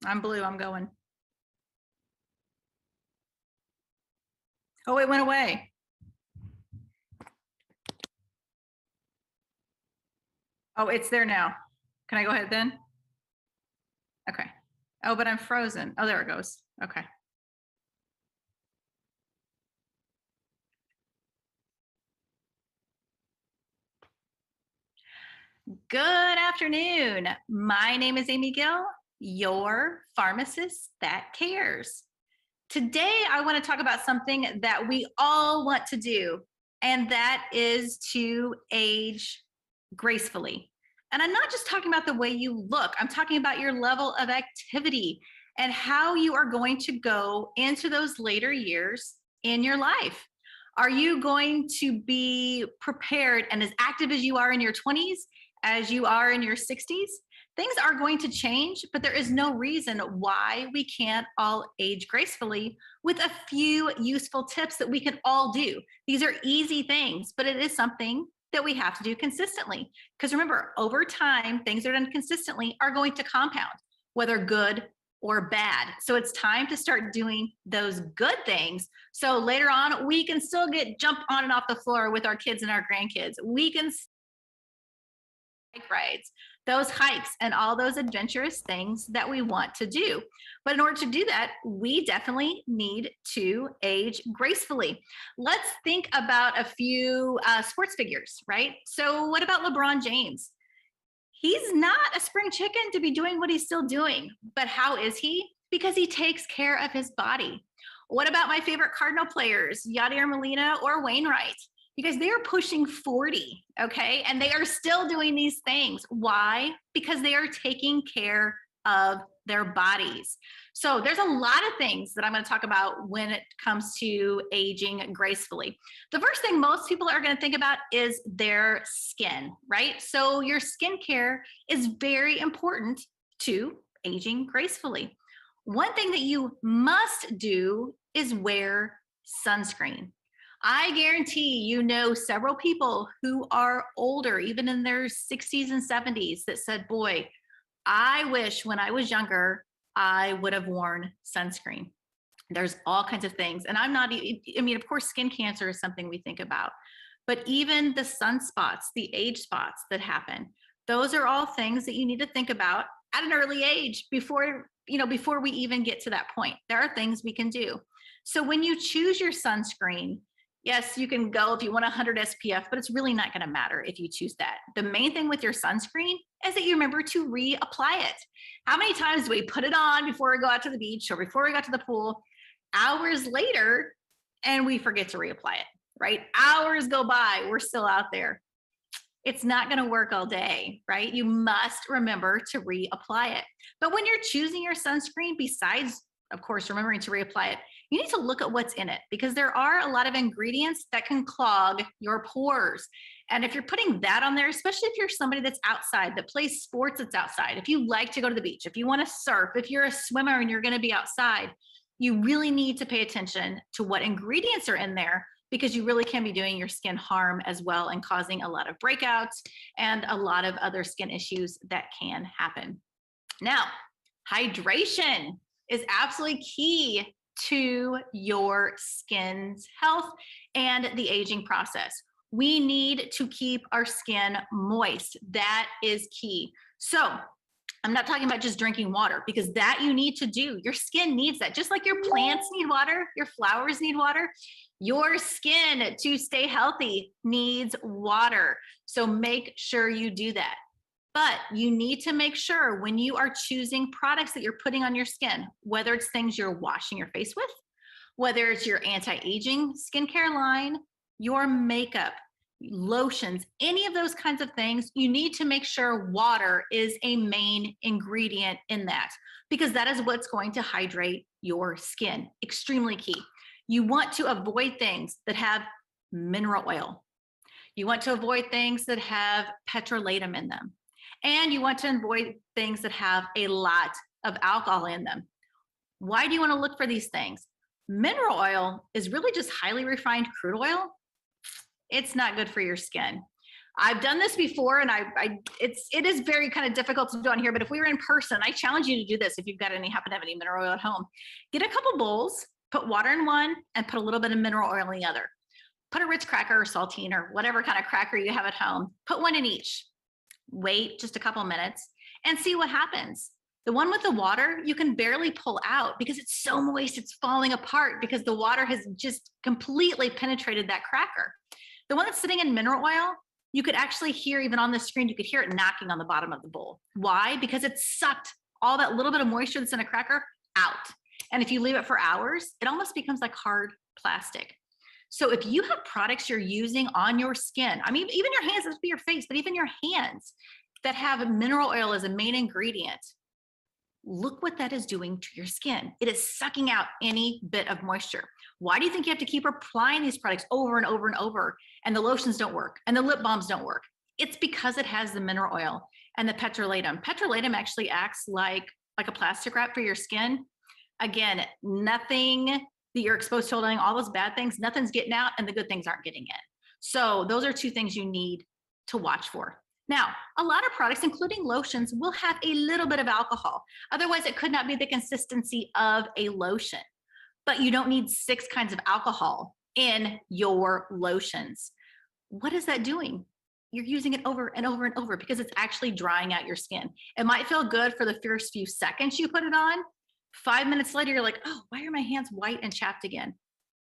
I'm blue. I'm going. Oh, it went away. Oh, it's there now. Can I go ahead then? Okay. Oh, but I'm frozen. Oh, there it goes. Okay. Good afternoon. My name is Amy Gill, your pharmacist that cares. Today, I want to talk about something that we all want to do, and that is to age gracefully. And I'm not just talking about the way you look, I'm talking about your level of activity and how you are going to go into those later years in your life. Are you going to be prepared and as active as you are in your 20s, as you are in your 60s? Things are going to change, but there is no reason why we can't all age gracefully with a few useful tips that we can all do. These are easy things, but it is something that we have to do consistently. Because remember, over time, things that are done consistently are going to compound, whether good or bad. So it's time to start doing those good things. So later on, we can still jump on and off the floor with our kids and our grandkids. We can bike rides, those hikes, and all those adventurous things that we want to do. But in order to do that, we definitely need to age gracefully. Let's think about a few sports figures, right? So what about LeBron James? He's not a spring chicken to be doing what he's still doing, but how is he? Because he takes care of his body. What about my favorite Cardinal players, Yadier Molina or Wainwright? Because they are pushing 40, okay? And they are still doing these things. Why? Because they are taking care of their bodies. So there's a lot of things that I'm going to talk about when it comes to aging gracefully. The first thing most people are going to think about is their skin, right? So your skincare is very important to aging gracefully. One thing that you must do is wear sunscreen. I guarantee you know several people who are older, even in their 60s and 70s, that said, boy, I wish when I was younger, I would have worn sunscreen. There's all kinds of things. And I'm not, I mean, of course, skin cancer is something we think about, but even the sunspots, the age spots that happen, those are all things that you need to think about at an early age before we even get to that point. There are things we can do. So when you choose your sunscreen, yes, you can go if you want 100 SPF, but it's really not going to matter if you choose that. The main thing with your sunscreen is that you remember to reapply it. How many times do we put it on before we go out to the beach or before we go to the pool, hours later, and we forget to reapply it, right? Hours go by, we're still out there. It's not going to work all day, right? You must remember to reapply it. But when you're choosing your sunscreen, besides, of course, remembering to reapply it, you need to look at what's in it because there are a lot of ingredients that can clog your pores. And if you're putting that on there, especially if you're somebody that's outside, that plays sports that's outside, if you like to go to the beach, if you want to surf, if you're a swimmer and you're going to be outside, you really need to pay attention to what ingredients are in there because you really can be doing your skin harm as well and causing a lot of breakouts and a lot of other skin issues that can happen. Now, hydration is absolutely key to your skin's health and the aging process. We need to keep our skin moist. That is key. So I'm not talking about just drinking water because that you need to do. Your skin needs that. Just like your plants need water, your flowers need water, your skin to stay healthy needs water. So make sure you do that. But you need to make sure when you are choosing products that you're putting on your skin, whether it's things you're washing your face with, whether it's your anti-aging skincare line, your makeup, lotions, any of those kinds of things, you need to make sure water is a main ingredient in that because that is what's going to hydrate your skin. Extremely key. You want to avoid things that have mineral oil. You want to avoid things that have petrolatum in them. And you want to avoid things that have a lot of alcohol in them. Why do you want to look for these things? Mineral oil is really just highly refined crude oil. It's not good for your skin. I've done this before, and it is very kind of difficult to do on here. But if we were in person, I challenge you to do this. If you've got happen to have any mineral oil at home, get a couple bowls, put water in one, and put a little bit of mineral oil in the other. Put a Ritz cracker or saltine or whatever kind of cracker you have at home. Put one in each. Wait just a couple minutes and see what happens. The one with the water, you can barely pull out because it's so moist, it's falling apart because the water has just completely penetrated that cracker. The one that's sitting in mineral oil, you could actually hear, even on the screen, you could hear it knocking on the bottom of the bowl. Why? Because it sucked all that little bit of moisture that's in a cracker out. And if you leave it for hours, it almost becomes like hard plastic. So if you have products you're using on your skin, I mean, even your hands, this would be your face, but even your hands that have mineral oil as a main ingredient, look what that is doing to your skin. It is sucking out any bit of moisture. Why do you think you have to keep applying these products over and over and over, and the lotions don't work and the lip balms don't work? It's because it has the mineral oil and the petrolatum. Petrolatum actually acts like a plastic wrap for your skin. Again, nothing that you're exposed to holding, all those bad things, nothing's getting out and the good things aren't getting in. So those are two things you need to watch for. Now, a lot of products, including lotions, will have a little bit of alcohol. Otherwise, it could not be the consistency of a lotion. But you don't need 6 kinds of alcohol in your lotions. What is that doing? You're using it over and over and over because it's actually drying out your skin. It might feel good for the first few seconds you put it on. 5 minutes later, you're like, oh, why are my hands white and chapped again?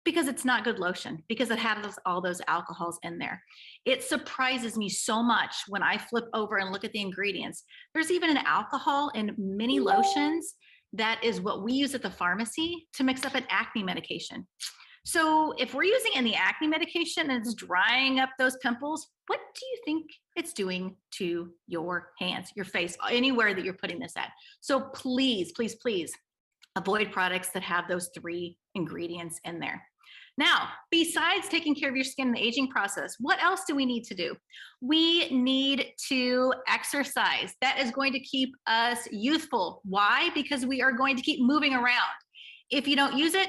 Because it's not good lotion, because it has all those alcohols in there. It surprises me so much when I flip over and look at the ingredients. There's even an alcohol in many lotions that is what we use at the pharmacy to mix up an acne medication. So if we're using any acne medication and it's drying up those pimples, what do you think it's doing to your hands, your face, anywhere that you're putting this at? So please, please, please avoid products that have those 3 ingredients in there. Now, besides taking care of your skin in the aging process, what else do we need to do? We need to exercise. That is going to keep us youthful. Why? Because we are going to keep moving around. If you don't use it,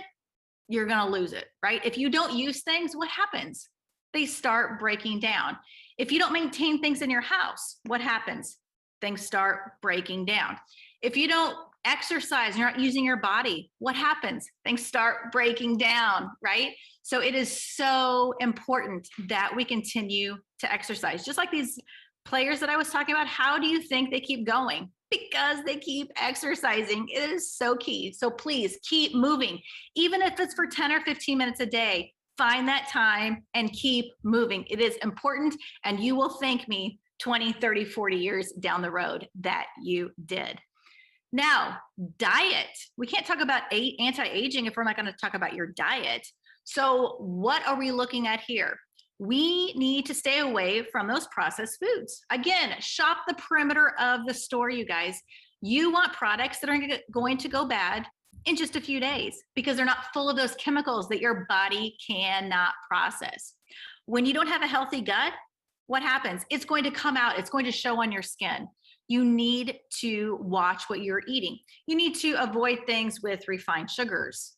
you're going to lose it, right? If you don't use things, what happens? They start breaking down. If you don't maintain things in your house, what happens? Things start breaking down. If you don't exercise, you're not using your body, what happens? Things start breaking down, right? So it is so important that we continue to exercise. Just like these players that I was talking about, how do you think they keep going? Because they keep exercising. It is so key. So please keep moving. Even if it's for 10 or 15 minutes a day, find that time and keep moving. It is important, and you will thank me 20, 30, 40 years down the road that you did. Now, diet. We can't talk about anti-aging if we're not going to talk about your diet. So what are we looking at here? We need to stay away from those processed foods. Again, shop the perimeter of the store, you guys. You want products that are going to go bad in just a few days because they're not full of those chemicals that your body cannot process. When you don't have a healthy gut, what happens? It's going to come out. It's going to show on your skin. You need to watch what you're eating. You need to avoid things with refined sugars,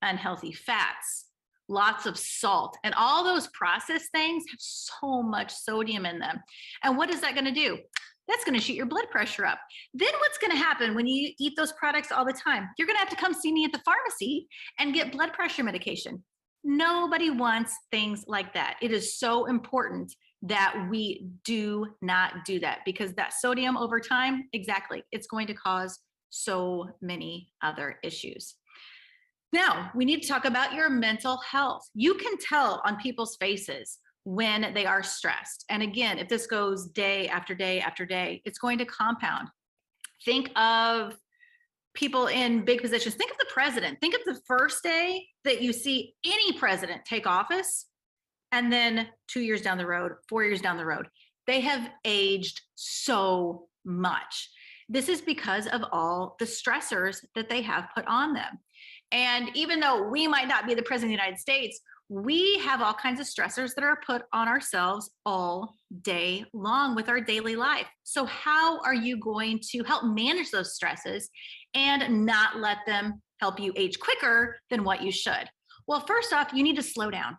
unhealthy fats, lots of salt, and all those processed things have so much sodium in them. And what is that going to do? That's going to shoot your blood pressure up. Then what's going to happen when you eat those products all the time? You're going to have to come see me at the pharmacy and get blood pressure medication. Nobody wants things like that. It is so important that we do not do that, because that sodium over time, exactly, it's going to cause so many other issues. Now, we need to talk about your mental health. You can tell on people's faces when they are stressed. And again, if this goes day after day after day, it's going to compound. Think of people in big positions. Think of the president. Think of the first day that you see any president take office, and then 2 years down the road, 4 years down the road, they have aged so much. This is because of all the stressors that they have put on them. And even though we might not be the president of the United States, we have all kinds of stressors that are put on ourselves all day long with our daily life. So how are you going to help manage those stresses and not let them help you age quicker than what you should? Well, first off, you need to slow down.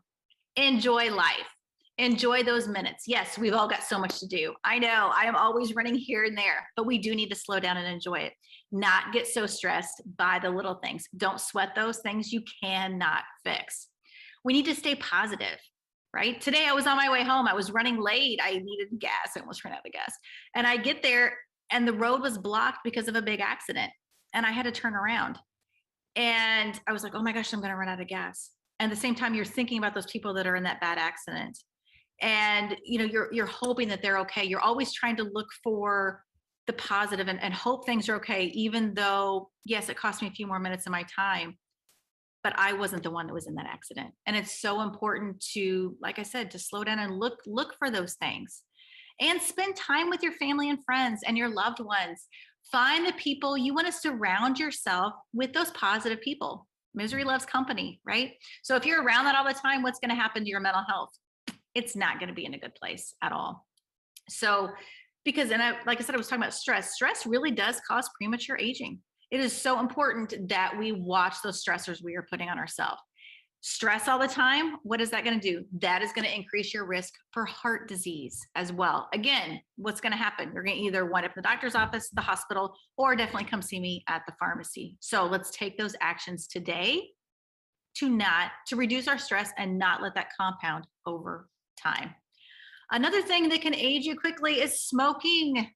Enjoy life. Enjoy those minutes. Yes, we've all got so much to do. I know I am always running here and there, but we do need to slow down and enjoy it. Not get so stressed by the little things. Don't sweat those things you cannot fix. We need to stay positive, right? Today I was on my way home. I was running late. I needed gas. I almost ran out of gas. And I get there and the road was blocked because of a big accident. And I had to turn around. And I was like, oh my gosh, I'm going to run out of gas. And at the same time, you're thinking about those people that are in that bad accident. And you're hoping that they're okay. You're always trying to look for the positive and hope things are okay, even though, yes, it cost me a few more minutes of my time, but I wasn't the one that was in that accident. And it's so important to, like I said, to slow down and look for those things and spend time with your family and friends and your loved ones. Find the people you want to surround yourself with, those positive people. Misery loves company, right? So if you're around that all the time, what's going to happen to your mental health? It's not going to be in a good place at all. So, because, like I said, I was talking about stress. Stress really does cause premature aging. It is so important that we watch those stressors we are putting on ourselves. Stress all the time, what is that going to do? That is going to increase your risk for heart disease as well. Again, what's going to happen? You're going to either wind up in the doctor's office, the hospital, or definitely come see me at the pharmacy. So let's take those actions today to reduce our stress and not let that compound over time. Another thing that can age you quickly is smoking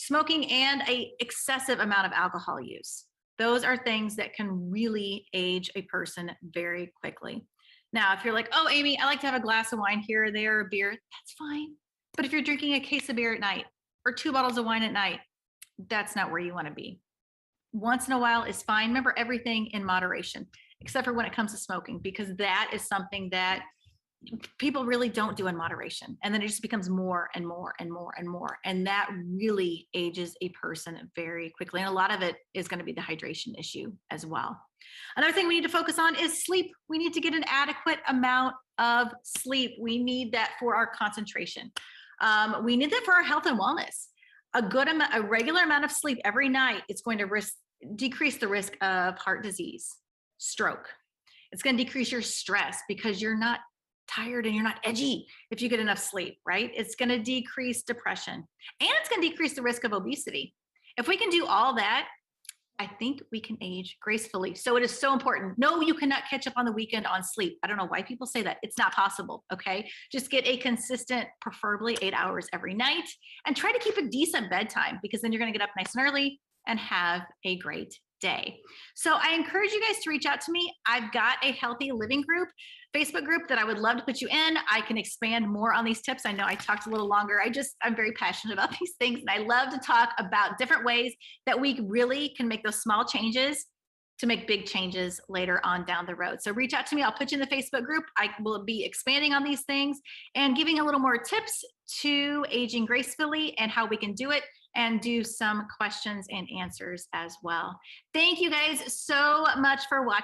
and a excessive amount of alcohol use. Those are things that can really age a person very quickly. Now, if you're like, oh, Amy, I like to have a glass of wine here or there, or beer, that's fine. But if you're drinking a case of beer at night or 2 bottles of wine at night, that's not where you want to be. Once in a while is fine. Remember, everything in moderation, except for when it comes to smoking, because that is something that people really don't do in moderation. And then it just becomes more and more and more and more. And that really ages a person very quickly. And a lot of it is going to be the hydration issue as well. Another thing we need to focus on is sleep. We need to get an adequate amount of sleep. We need that for our concentration. We need that for our health and wellness. A regular amount of sleep every night, it's going to decrease the risk of heart disease, stroke. It's going to decrease your stress because you're not tired and you're not edgy if you get enough sleep, right? It's going to decrease depression and it's going to decrease the risk of obesity. If we can do all that, I think we can age gracefully. So it is so important. No, you cannot catch up on the weekend on sleep. I don't know why people say that. It's not possible, okay? Just get a consistent, preferably 8 hours every night, and try to keep a decent bedtime, because then you're going to get up nice and early and have a great day. So I encourage you guys to reach out to me. I've got a healthy living group, Facebook group, that I would love to put you in. I can expand more on these tips. I know I talked a little longer. I'm very passionate about these things, and I love to talk about different ways that we really can make those small changes to make big changes later on down the road. So reach out to me. I'll put you in the Facebook group. I will be expanding on these things and giving a little more tips to aging gracefully and how we can do it, and do some questions and answers as well. Thank you guys so much for watching.